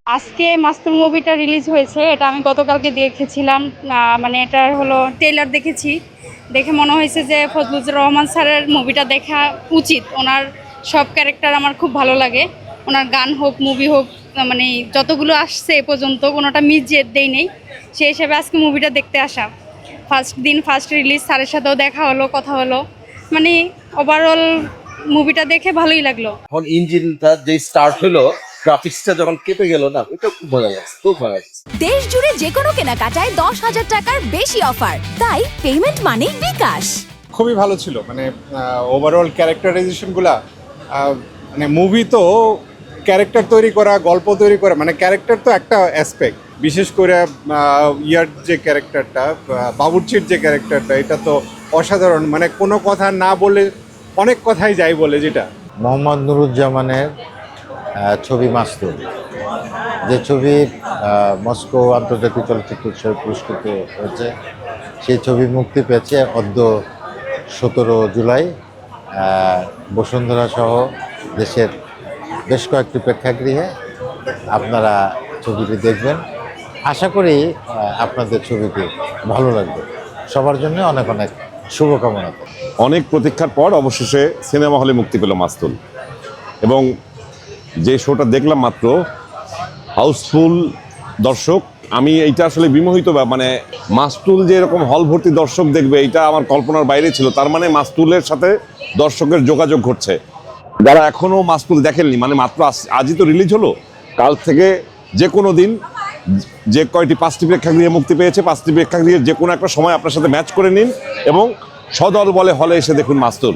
আজকে মাস্তুল মুভিটা রিলিজ হয়েছে, এটা আমি গতকালকে দেখেছিলাম। মানে এটার হলো ট্রেলার দেখেছি, দেখে মনে হয়েছে যে ফজলুর রহমান স্যারের মুভিটা দেখা উচিত। ওনার সব ক্যারেক্টার আমার খুব ভালো লাগে, ওনার গান হোক মুভি হোক, মানে যতগুলো আসছে এ পর্যন্ত কোনোটা মিস দেই নেই। সেই হিসেবে আজকে মুভিটা দেখতে আসা, ফার্স্ট রিলিজ, স্যারের সাথেও দেখা হলো, কথা হলো, মানে ওভারঅল মুভিটা দেখে ভালোই লাগলো। এখন ইঞ্জিনটা যে স্টার্ট হলো, গ্রাফিক্সটা যখন কেঁপে গেল না, ওটা খুব মজা লাগছে, খুব ভালো লাগছে। দেশ জুড়ে যে কোনো কেনাকাটায় 10,000 টাকার বেশি অফার, তাই পেমেন্ট মানেই বিকাশ। খুবই ভালো ছিল, মানে ওভারঅল ক্যারেক্টারাইজেশনগুলা, মানে মুভি তো ক্যারেক্টার তৈরি করা, গল্প তৈরি করা, মানে ক্যারেক্টার তো একটা অ্যাসপেক্ট। বিশেষ করে ইয়ার যে ক্যারেক্টারটা, বাবুর্চির যে ক্যারেক্টারটা, এটা তো অসাধারণ। মানে কোনো কথা না বলে অনেক কথাই যায় বলে, যেটা মোহাম্মদ নুরুজ্জামানের ছবি মাস্তুল, যে ছবি মস্কো আন্তর্জাতিক চলচ্চিত্র উৎসবে পুরস্কৃত হয়েছে, সেই ছবি মুক্তি পেয়েছে অদ্য 17 জুলাই বসুন্ধরা সহ দেশের বেশ কয়েকটি প্রেক্ষাগৃহে। আপনারা ছবিটি দেখবেন, আশা করি আপনাদের ছবিটি ভালো লাগবে। সবার জন্য অনেক অনেক শুভকামনা। অনেক প্রতীক্ষার পর অবশেষে সিনেমা হলে মুক্তি পেল মাস্তুল, এবং যে শোটা দেখলাম মাত্র, হাউসফুল দর্শক। আমি এইটা আসলে বিমোহিত, মানে মাস্তুল যে এরকম হল ভর্তি দর্শক দেখবে, এটা আমার কল্পনার বাইরে ছিল। তার মানে মাস্তুলের সাথে দর্শকের যোগাযোগ ঘটছে। যারা এখনও মাস্তুল দেখেননি, মানে মাত্র আজই তো রিলিজ হলো, কাল থেকে যে কোনো দিন যে কয়টি 5টি প্রেক্ষাগৃহে মুক্তি পেয়েছে, 5টি প্রেক্ষাগৃহের যে কোনো একটা সময় আপনার সাথে ম্যাচ করে নিন এবং সদল বলে হলে এসে দেখুন মাস্তুল।